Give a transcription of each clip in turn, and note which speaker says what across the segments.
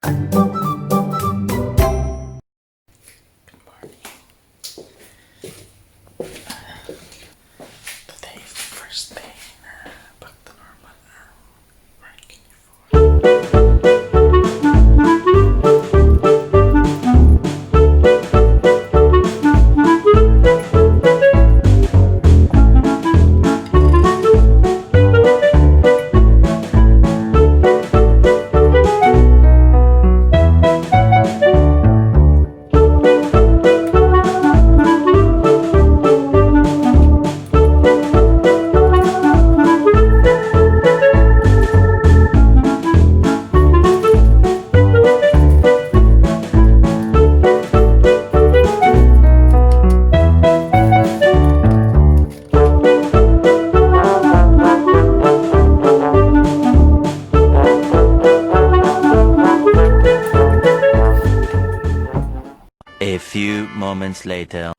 Speaker 1: Today is the first day na back to normal ang working for.
Speaker 2: A few moments later.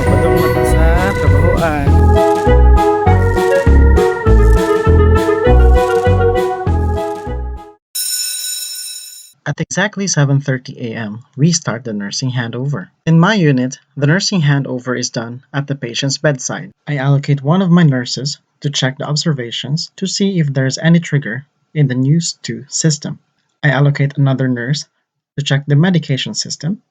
Speaker 1: Padong mata sa trabahoan. At exactly 7:30 a.m., we start the nursing handover. In my unit, the nursing handover is done at the patient's bedside. I allocate one of my nurses to check the observations to see if there's any trigger in the News 2 system. I allocate another nurse to check the medication system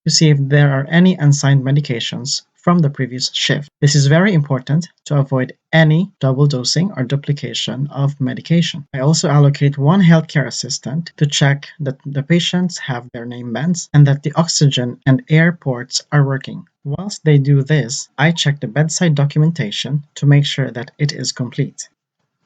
Speaker 1: to see if there are any unsigned medications from the previous shift. This is very important to avoid any double dosing or duplication of medication. I also allocate one healthcare assistant to check that the patients have their name bands and that the oxygen and air ports are working. Whilst they do this, I check the bedside documentation to make sure that it is complete.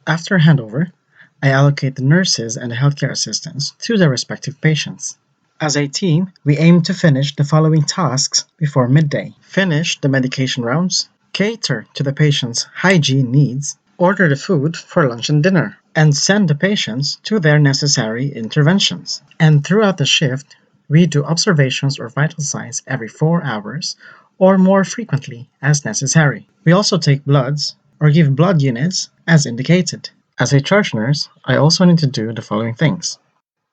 Speaker 1: After handover, I allocate the nurses and the healthcare assistants to their respective patients. As a team, we aim to finish the following tasks before midday: finish the medication rounds, cater to the patient's hygiene needs, order the food for lunch and dinner, and send the patients to their necessary interventions. And throughout the shift, we do observations or vital signs every 4 hours or more frequently as necessary. We also take bloods or give blood units as indicated. As a charge nurse, I also need to do the following things: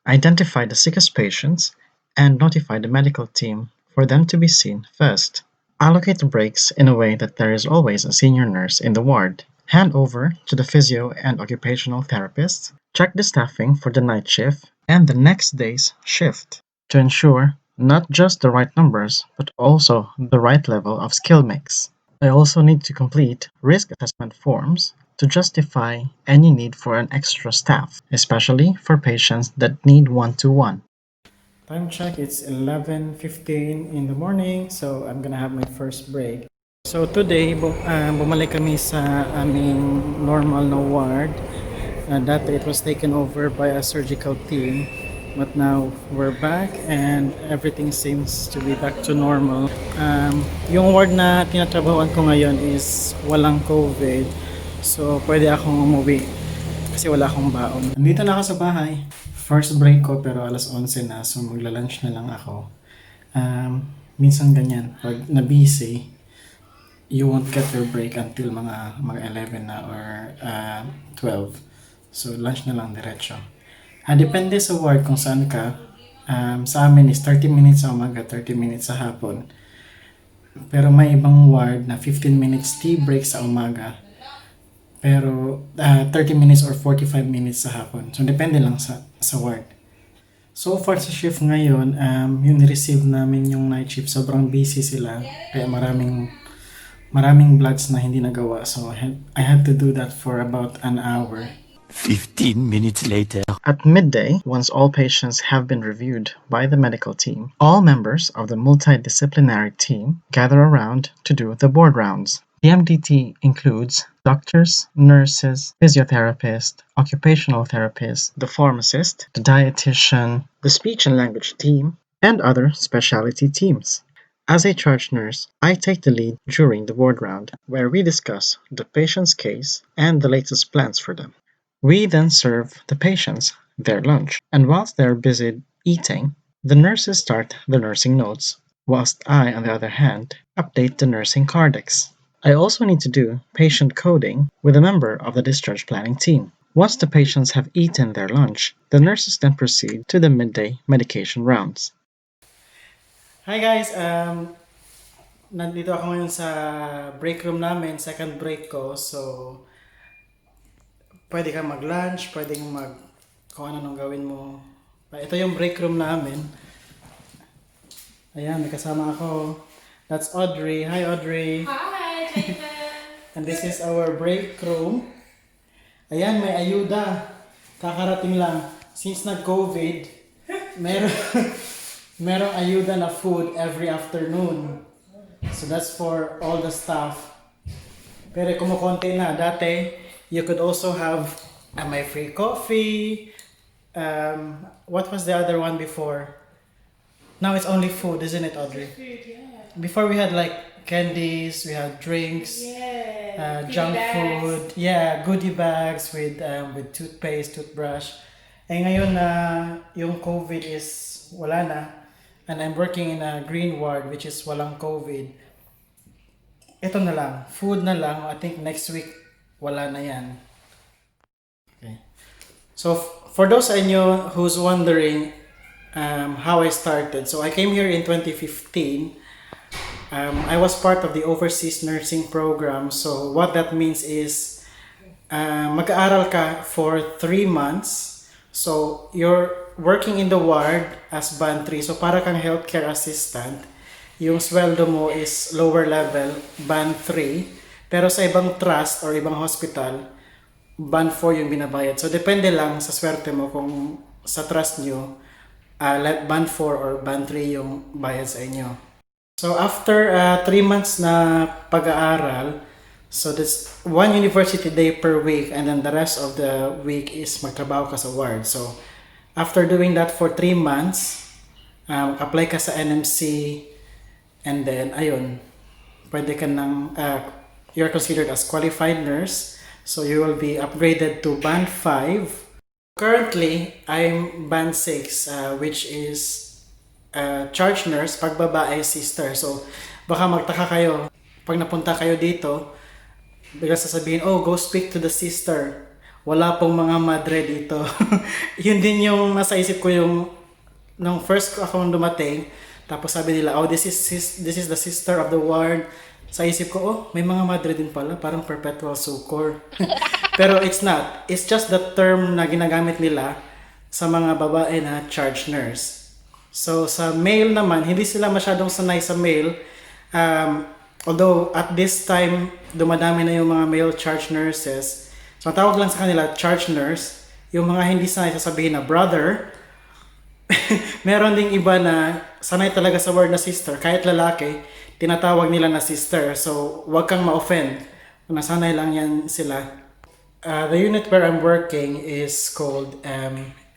Speaker 1: identify the sickest patients, and notify the medical team for them to be seen first. Allocate the breaks in a way that there is always a senior nurse in the ward. Hand over to the physio and occupational therapists. Check the staffing for the night shift and the next day's shift to ensure not just the right numbers, but also the right level of skill mix. I also need to complete risk assessment forms to justify any need for an extra staff, especially for patients that need one-to-one. Time check, it's 11:15 in the morning, so I'm gonna have my first break. So today, bumalik kami sa aming normal na ward. Dati it was taken over by a surgical team, but now we're back and everything seems to be back to normal. Yung ward na tinatrabahoan ko ngayon is walang COVID, so pwede akong umuwi kasi wala akong baon. Nandito na ako sa bahay. First break ko pero alas 11 na, so magla-lunch na lang ako. Minsan ganyan, pag na-busy, you won't get your break until mga 11 na or 12. So lunch na lang diretso. Depende sa ward kung saan ka. Sa amin is 30 minutes sa umaga, 30 minutes sa hapon. Pero may ibang ward na 15 minutes tea break sa umaga. Pero 30 minutes or 45 minutes sa hapon. So depende lang sa ward. So far sa shift ngayon, yung receive namin yung night shift, sobrang busy sila. Kaya maraming bloods na hindi nagawa. So I had to do that for about an hour.
Speaker 2: 15 minutes later.
Speaker 1: At midday, once all patients have been reviewed by the medical team, all members of the multidisciplinary team gather around to do the board rounds. The MDT includes doctors, nurses, physiotherapists, occupational therapists, the pharmacist, the dietitian, the speech and language team, and other specialty teams. As a charge nurse, I take the lead during the ward round, where we discuss the patient's case and the latest plans for them. We then serve the patients their lunch, and whilst they're busy eating, the nurses start the nursing notes, whilst I, on the other hand, update the nursing cardex. I also need to do patient coding with a member of the discharge planning team. Once the patients have eaten their lunch, the nurses then proceed to the midday medication rounds.
Speaker 3: Hi guys, nandito ako ngayon sa break room namin, second break ko. So, pwede ka mag-lunch, pwede kang kung ano nung gawin mo. Ito yung break room namin. Ayan, may kasama ako. That's Audrey. Hi Audrey.
Speaker 4: Hi, Gina.
Speaker 3: And this is our break room. Ayan, may ayuda. Kakarating lang. Since nag-COVID, meron, merong ayuda na food every afternoon. So that's for all the staff. Pero kumukonti na. Dati, you could also have my free coffee. What was the other one before? Now it's only food, isn't it, Audrey?
Speaker 4: Food, yeah.
Speaker 3: Before we had like candies, we had drinks,
Speaker 4: Yeah.
Speaker 3: junk
Speaker 4: Goodie
Speaker 3: food,
Speaker 4: bags.
Speaker 3: yeah, goodie bags with toothpaste, toothbrush. Eh ngayon na yung COVID is wala na, and I'm working in a green ward which is walang COVID. Ito na lang, food na lang. I think next week wala na yan. Okay. So for those of you who's wondering how I started, so I came here in 2015. I was part of the overseas nursing program. So what that means is mag-aaral ka for 3 months. So you're working in the ward as band 3. So para kang healthcare assistant. Yung sweldo mo is lower level, band 3. Pero sa ibang trust or ibang hospital, band 4 yung binabayad. So depende lang sa swerte mo kung sa trust nyo, band 4 or band 3 yung bayad sa inyo. So after 3 months na pag-aaral, so that's 1 university day per week, and then the rest of the week is magtrabaho ka sa ward. So after doing that for 3 months, apply ka sa NMC, and then ayun, pwede ka nang, you're considered as qualified nurse. So you will be upgraded to band 5. Currently, I'm band 6, which is charge nurse, pag babae, sister. So, baka magtaka kayo, pag napunta kayo dito, bigla sasabihin, oh, go speak to the sister. Wala pong mga madre dito. Yun din yung nasa isip ko yung, nung first akong dumating, tapos sabi nila, oh, this is the sister of the ward. Sa isip ko, oh, may mga madre din pala, parang perpetual succor. Pero it's not. It's just the term na ginagamit nila sa mga babae na charge nurse. So sa male naman, hindi sila masyadong sanay sa male. Although at this time, dumadami na yung mga male charge nurses. So ang tawag lang sa kanila, charge nurse. Yung mga hindi sanay sasabihin na brother. Meron ding iba na sanay talaga sa word na sister. Kahit lalaki, tinatawag nila na sister. So wag kang ma-offend. Nasanay lang yan sila. The unit where I'm working is called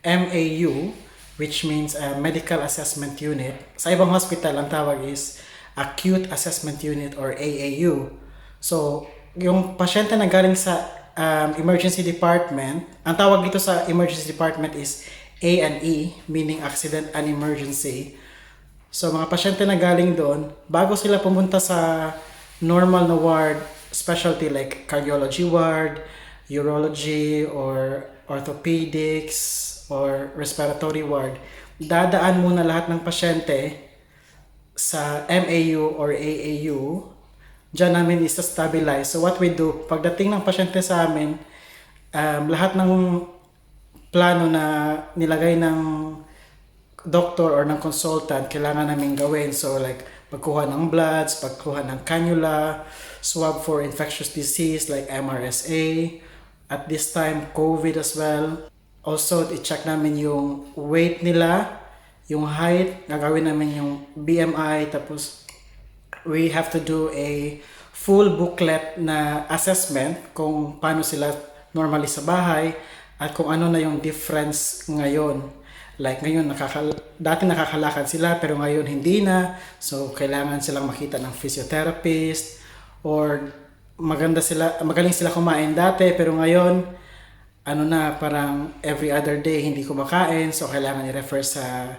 Speaker 3: MAU, which means Medical Assessment Unit. Sa ibang hospital, ang tawag is Acute Assessment Unit or AAU. So, yung pasyente na galing sa emergency department, ang tawag dito sa emergency department is A&E, meaning Accident and Emergency. So, mga pasyente na galing doon, bago sila pumunta sa normal na ward, specialty like cardiology ward, urology, or orthopedics, or respiratory ward, dadaan muna lahat ng pasyente sa MAU or AAU. Diyan namin isa-stabilize. So what we do, pagdating ng pasyente sa amin, lahat ng plano na nilagay ng doctor or ng consultant, kailangan namin gawin. So like, pagkuha ng bloods, pagkuha ng cannula, swab for infectious disease like MRSA, at this time, COVID as well. Also, i-check namin yung weight nila, yung height, gagawin namin yung BMI, tapos we have to do a full booklet na assessment kung paano sila normally sa bahay, at kung ano na yung difference ngayon. Like ngayon, dati nakakalakad sila pero ngayon hindi na. So, kailangan silang makita ng physiotherapist or magaling sila kumain dati pero ngayon, ano na, parang every other day hindi kumakain. So, kailangan i-refer sa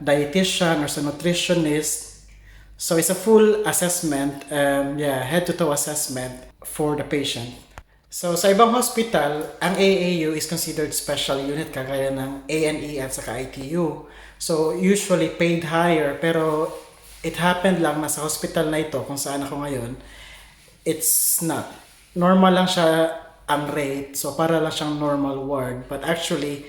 Speaker 3: dietitian or sa nutritionist. So, it's a full assessment, head-to-toe assessment for the patient. So, sa ibang hospital, ang AAU is considered special unit kagaya ng A&E at saka ITU. So, usually paid higher, pero it happened lang na sa hospital na ito, kung saan ako ngayon, it's not. Normal lang siya ang rate, so para lang siyang normal ward. But actually,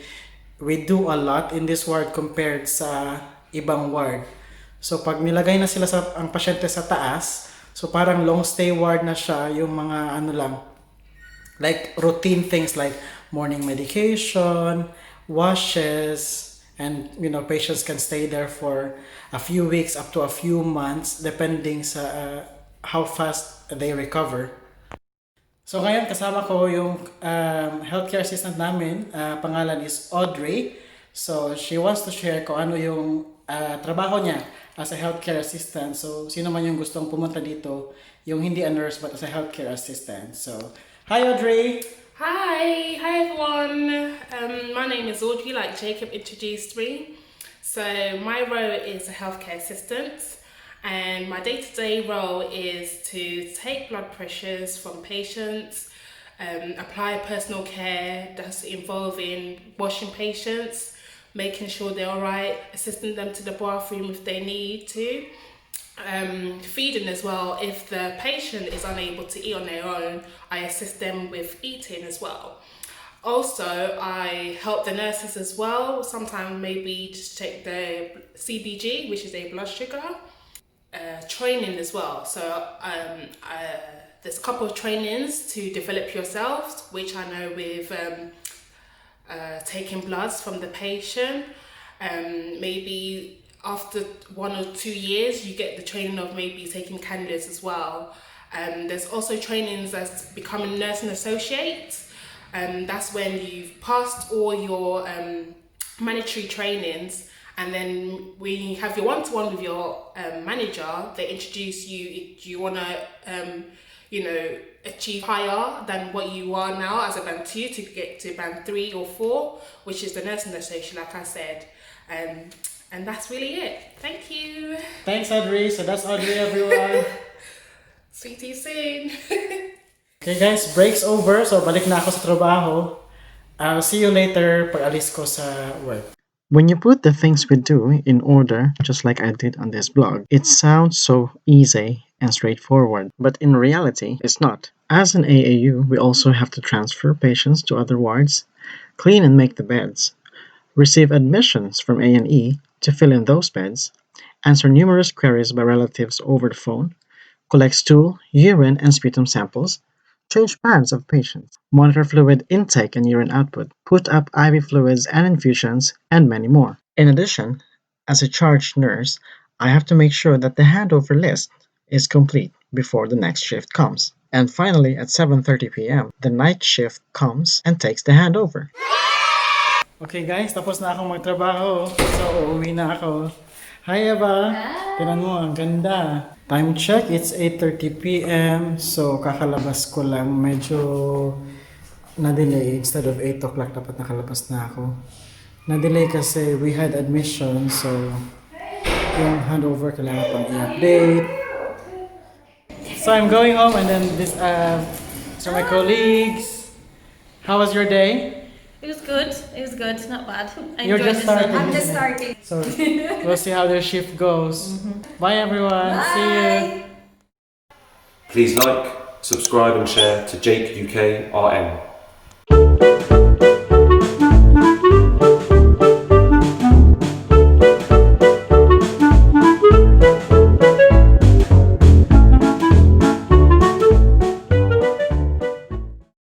Speaker 3: we do a lot in this ward compared sa ibang ward. So, pag nilagay na sila ang pasyente sa taas, so parang long stay ward na siya, yung mga ano lang, like routine things like morning medication, washes, and patients can stay there for a few weeks up to a few months depending sa how fast they recover. So ngayon kasama ko yung healthcare assistant namin, pangalan is Audrey. So she wants to share kung ano yung trabaho niya as a healthcare assistant. So sino man yung gustong pumunta dito, yung hindi a nurse but as a healthcare assistant. So hi Audrey!
Speaker 4: Hi everyone. My name is Audrey, like Jacob introduced me. So my role is a healthcare assistant, and my day-to-day role is to take blood pressures from patients, apply personal care that's involving washing patients, making sure they're alright, assisting them to the bathroom if they need to. Feeding as well. If the patient is unable to eat on their own, I assist them with eating as well. Also, I help the nurses as well. Sometimes maybe just check the CBG, which is a blood sugar. Training as well. So there's a couple of trainings to develop yourselves, which I know with taking bloods from the patient. Maybe after 1 or 2 years, you get the training of maybe taking candidates as well. There's also trainings as becoming nursing associate. That's when you've passed all your mandatory trainings, and then when you have your one-to-one with your manager, they introduce you if you want to, achieve higher than what you are now as a band 2 to get to band 3 or 4, which is the nursing associate, like I said. And that's really it. Thank you.
Speaker 3: Thanks Audrey. So that's Audrey everyone.
Speaker 4: See you soon.
Speaker 3: Okay guys, break's over. So balik na ako sa trabaho. I'll see you later pag alis ko sa work.
Speaker 1: When you put the things we do in order, just like I did on this blog, it sounds so easy and straightforward, but in reality, it's not. As an AAU, we also have to transfer patients to other wards, clean and make the beds, receive admissions from A&E to fill in those beds, answer numerous queries by relatives over the phone, collect stool, urine, and sputum samples, change pads of patients, monitor fluid intake and urine output, put up IV fluids and infusions, and many more. In addition, as a charge nurse, I have to make sure that the handover list is complete before the next shift comes. And finally, at 7:30 p.m., the night shift comes and takes the handover.
Speaker 3: Okay guys, tapos na akong magtrabaho. So, uuwi na ako. Hi Eva! Tingnan mo, ang ganda. Time check, it's 8:30 p.m. So, kakalabas ko lang. Medyo na-delay. Instead of 8 o'clock, dapat nakalabas na ako. Na-delay kasi we had admission. So, yung handover, kailangan pang i-update. So, I'm going home and then this, so my colleagues. How was your day?
Speaker 5: It was good. It was good. Not bad. I
Speaker 3: You're
Speaker 5: enjoyed
Speaker 3: just
Speaker 5: the sun.
Speaker 3: starting.
Speaker 5: I'm just
Speaker 3: isn't it?
Speaker 5: starting.
Speaker 3: So we'll see how their shift goes. Bye everyone. See you.
Speaker 6: Please like, subscribe and share to Jake UKRN.